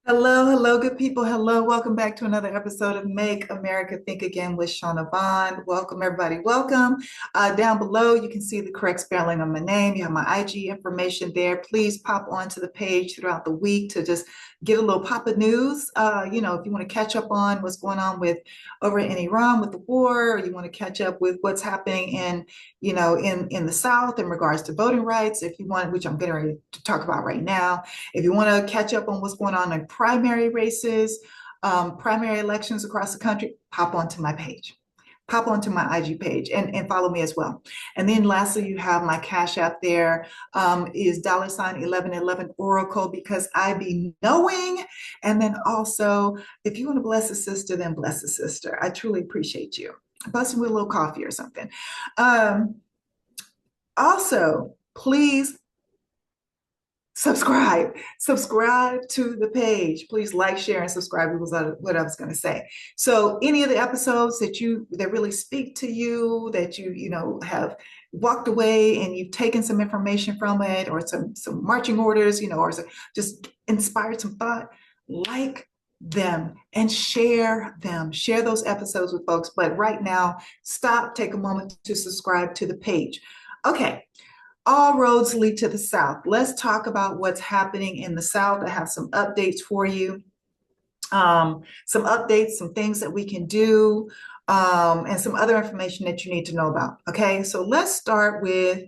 Hello, hello, good people. Hello, welcome back to another episode of Make America Think Again with Shaunavonn. Welcome, everybody. Welcome. Down below, you can see the correct spelling of my name. You have my IG information there. Please pop onto the page throughout the week to just get a little pop of news. If you want to catch up on what's going on with over in Iran with the war, or you want to catch up with what's happening in the South in regards to voting rights, if you want, which I'm getting ready to talk about right now. If you want to catch up on what's going on in primary races, primary elections across the country, pop onto my page. Pop onto my IG page and follow me as well. And then lastly, you have my Cash App there, is $1111 Oracle, because I be knowing. And then also, if you want to bless a sister, then bless a sister. I truly appreciate you. Bust me with a little coffee or something. Also, please subscribe to the page. Please like, share, and subscribe. Was what I was going to say. So any of the episodes that really speak to you, that you have walked away and you've taken some information from it, or some marching orders, or just inspired some thought, like them and share them. Share those episodes with folks. But right now, take a moment to subscribe to the page. Okay. All roads lead to the South. Let's talk about what's happening in the South. I have some updates for you. Some updates, some things that we can do, and some other information that you need to know about. Okay, so let's start with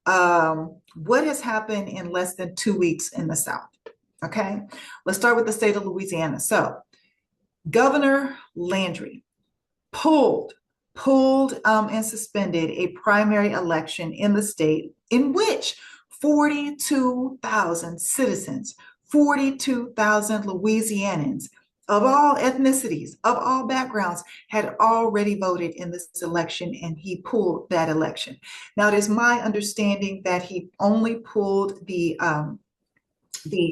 what has happened in less than 2 weeks in the South. Okay, let's start with the state of Louisiana. So Governor Landry pulled and suspended a primary election in the state in which 42,000 citizens, 42,000 Louisianans of all ethnicities, of all backgrounds, had already voted in this election, and he pulled that election. Now, it is my understanding that he only pulled the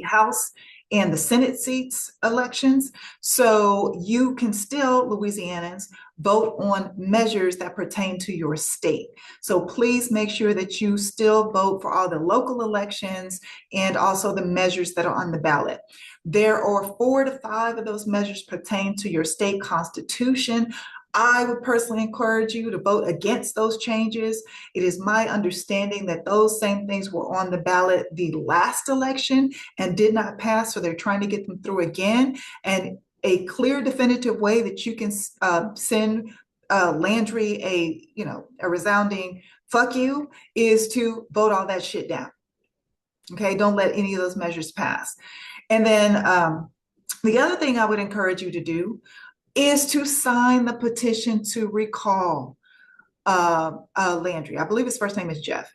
House and the Senate seats elections. So you can still, Louisianans, vote on measures that pertain to your state. So please make sure that you still vote for all the local elections and also the measures that are on the ballot. There are 4 to 5 of those measures pertain to your state constitution. I would personally encourage you to vote against those changes. It is my understanding that those same things were on the ballot the last election and did not pass, so they're trying to get them through again. And a clear, definitive way that you can send Landry a resounding fuck you is to vote all that shit down. Okay, don't let any of those measures pass. And then the other thing I would encourage you to do is to sign the petition to recall Landry. I believe his first name is Jeff.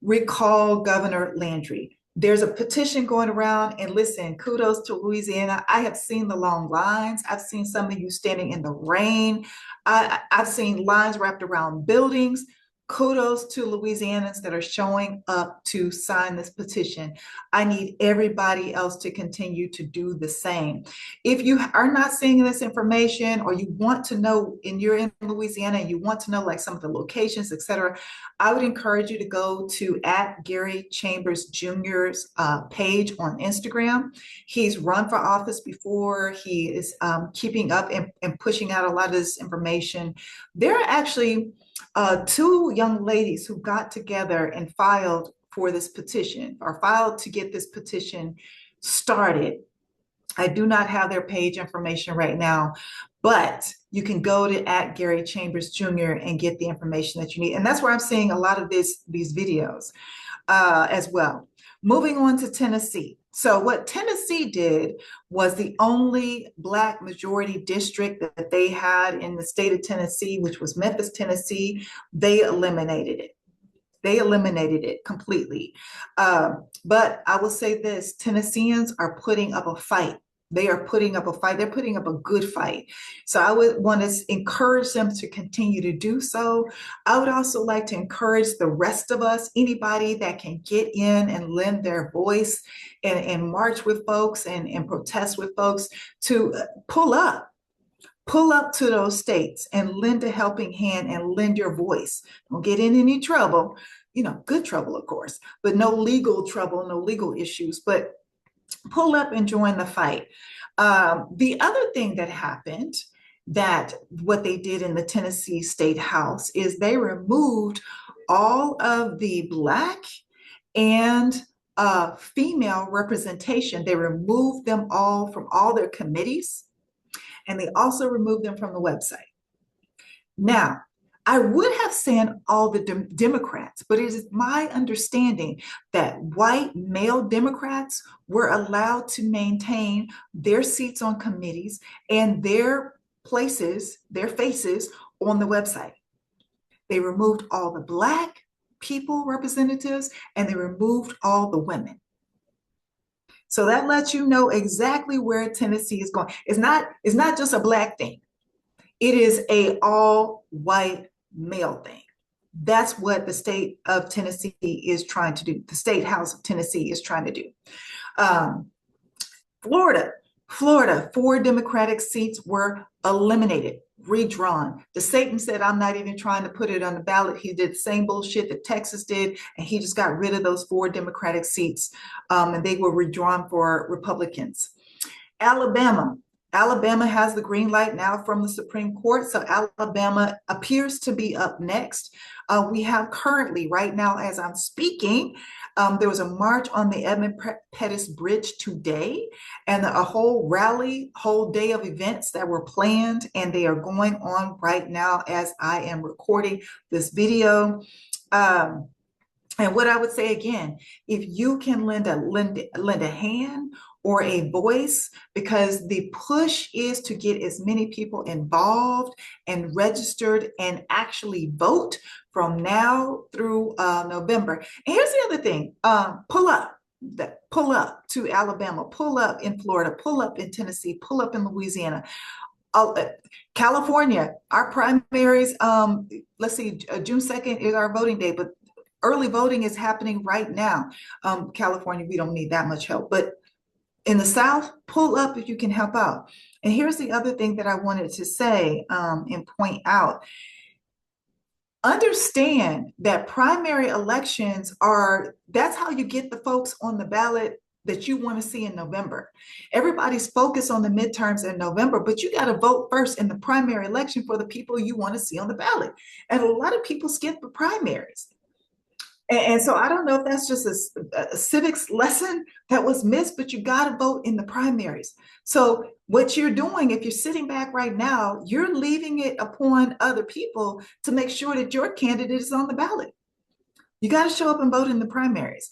Recall Governor Landry. There's a petition going around, and listen, kudos to Louisiana. I have seen the long lines. I've seen some of you standing in the rain. I've seen lines wrapped around buildings. Kudos to Louisianans that are showing up to sign this petition. I need everybody else to continue to do the same. If you are not seeing this information, or you want to know, and you're in Louisiana and you want to know like some of the locations, etc., I would encourage you to go to @GaryChambersJr.'s page on Instagram. He's run for office before. He is keeping up and pushing out a lot of this information. There are actually 2 young ladies who got together and filed for this petition, or filed to get this petition started. I do not have their page information right now, but you can go to @GaryChambersJr. and get the information that you need. And that's where I'm seeing a lot of these videos as well. Moving on to Tennessee. So what Tennessee did was the only Black majority district that they had in the state of Tennessee, which was Memphis, Tennessee. They eliminated it. They eliminated it completely. But I will say this, Tennesseans are putting up a fight. They are putting up a fight. They're putting up a good fight. So I would want to encourage them to continue to do so. I would also like to encourage the rest of us, anybody that can get in and lend their voice and march with folks and protest with folks, to pull up to those states and lend a helping hand and lend your voice. Don't get in any trouble, good trouble, of course, but no legal trouble, no legal issues. But pull up and join the fight. The other thing that happened, that what they did in the Tennessee State House, is they removed all of the Black and female representation. They removed them all from all their committees, and they also removed them from the website. Now, I would have sent all the Democrats, but it is my understanding that white male Democrats were allowed to maintain their seats on committees and their places, their faces on the website. They removed all the Black people representatives, and they removed all the women. So that lets you know exactly where Tennessee is going. It's not just a Black thing. It is a all white male thing. That's what the state of Tennessee is trying to do. The State House of Tennessee is trying to do. Florida, 4 Democratic seats were eliminated, redrawn. DeSatan said, I'm not even trying to put it on the ballot. He did the same bullshit that Texas did, and he just got rid of those 4 Democratic seats, and they were redrawn for Republicans. Alabama has the green light now from the Supreme Court, so Alabama appears to be up next. We have currently, right now as I'm speaking, there was a march on the Edmund Pettus Bridge today, and a whole rally, whole day of events that were planned, and they are going on right now as I am recording this video. And what I would say again, if you can lend a hand or a voice, because the push is to get as many people involved and registered and actually vote from now through November. And here's the other thing, pull up to Alabama, pull up in Florida, pull up in Tennessee, pull up in Louisiana. California, our primaries, let's see, June 2nd is our voting day, but early voting is happening right now. California, we don't need that much help, but in the South, pull up if you can help out. And here's the other thing that I wanted to say and point out. Understand that primary elections that's how you get the folks on the ballot that you want to see in November. Everybody's focused on the midterms in November, but you got to vote first in the primary election for the people you want to see on the ballot. And a lot of people skip the primaries. And so I don't know if that's just a civics lesson that was missed, but you got to vote in the primaries. So what you're doing, if you're sitting back right now, you're leaving it upon other people to make sure that your candidate is on the ballot. You got to show up and vote in the primaries.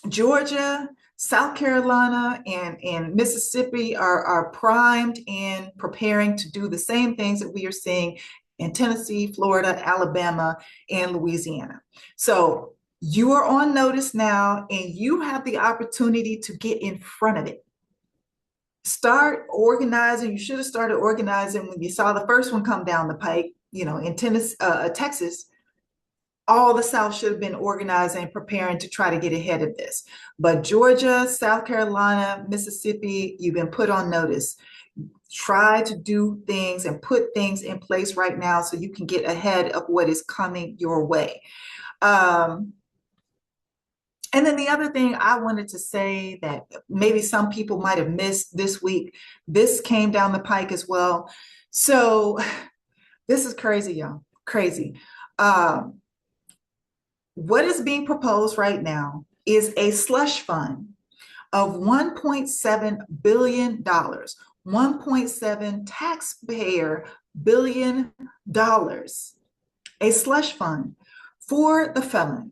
Georgia, South Carolina, and Mississippi are primed and preparing to do the same things that we are seeing in Tennessee, Florida, Alabama, and Louisiana. So you are on notice now, and you have the opportunity to get in front of it. Start organizing. You should have started organizing when you saw the first one come down the pike, in Texas. All the South should have been organizing, preparing to try to get ahead of this. But Georgia, South Carolina, Mississippi, you've been put on notice. Try to do things and put things in place right now so you can get ahead of what is coming your way. And then the other thing I wanted to say that maybe some people might have missed this week, this came down the pike as well. So this is crazy, y'all, crazy. What is being proposed right now is a slush fund of $1.7 billion. 1.7 taxpayer billion dollars, a slush fund for the felon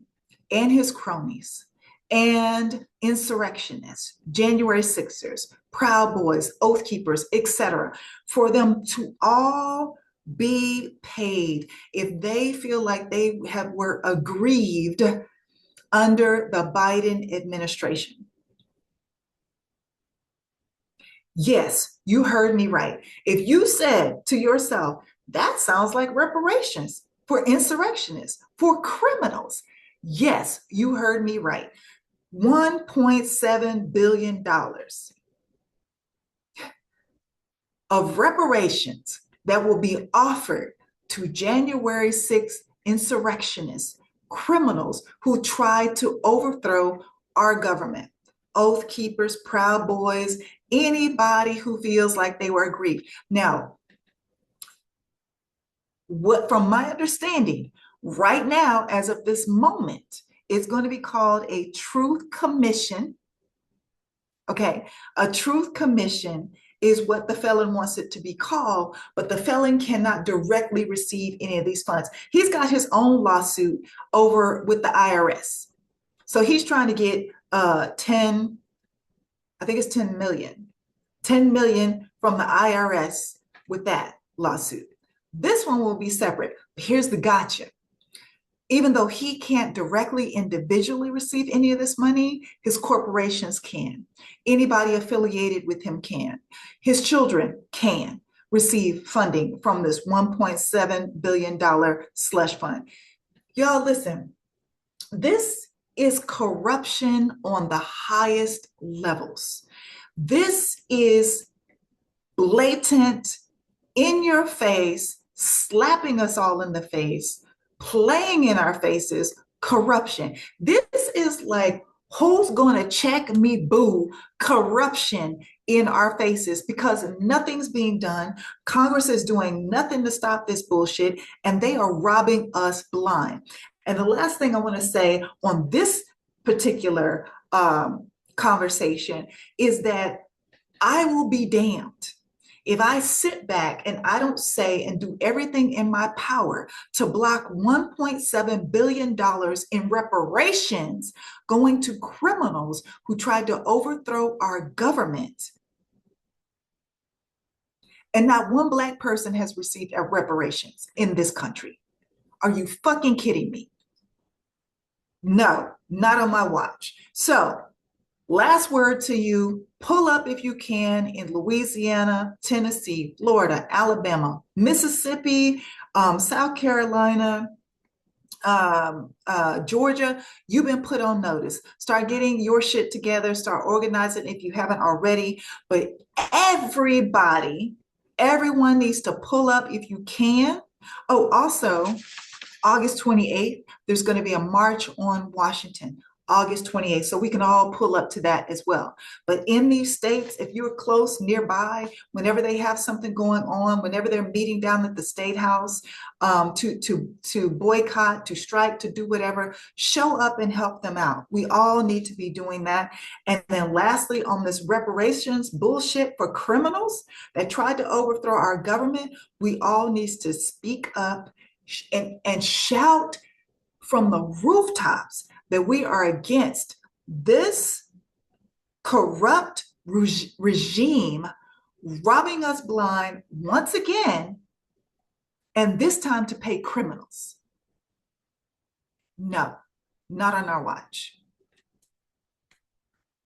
and his cronies and insurrectionists, January 6ers, Proud Boys, Oath Keepers, etc., for them to all be paid if they feel like they were aggrieved under the Biden administration. Yes, you heard me right. If you said to yourself, that sounds like reparations for insurrectionists, for criminals. Yes, you heard me right. $1.7 billion of reparations that will be offered to January 6th insurrectionists, criminals who tried to overthrow our government. Oath Keepers, Proud Boys, anybody who feels like they were aggrieved. Now, what from my understanding, right now, as of this moment, it's going to be called a truth commission. Okay, a truth commission is what the felon wants it to be called, but the felon cannot directly receive any of these funds. He's got his own lawsuit over with the IRS. So he's trying to get 10, I think it's 10 million, 10 million from the IRS with that lawsuit. This one will be separate. Here's the gotcha. Even though he can't directly individually receive any of this money, his corporations can. Anybody affiliated with him can. His children can receive funding from this $1.7 billion slush fund. Y'all, listen, this is corruption on the highest levels. This is blatant, in your face, slapping us all in the face, playing in our faces, corruption. This is like, who's going to check me, boo, corruption in our faces, because nothing's being done. Congress is doing nothing to stop this bullshit, and they are robbing us blind. And the last thing I want to say on this particular conversation is that I will be damned if I sit back and I don't say and do everything in my power to block $1.7 billion in reparations going to criminals who tried to overthrow our government. And not one Black person has received reparations in this country. Are you fucking kidding me? No, not on my watch. So, last word to you, pull up if you can in Louisiana, Tennessee, Florida, Alabama, Mississippi, South Carolina, Georgia. You've been put on notice. Start getting your shit together, start organizing if you haven't already. But everyone needs to pull up if you can. Oh, also, August 28th, there's going to be a march on Washington, August 28th. So we can all pull up to that as well. But in these states, if you're close nearby, whenever they have something going on, whenever they're meeting down at the State House to boycott, to strike, to do whatever, show up and help them out. We all need to be doing that. And then lastly, on this reparations bullshit for criminals that tried to overthrow our government, we all need to speak up and shout from the rooftops that we are against this corrupt regime robbing us blind once again, and this time to pay criminals. No, not on our watch.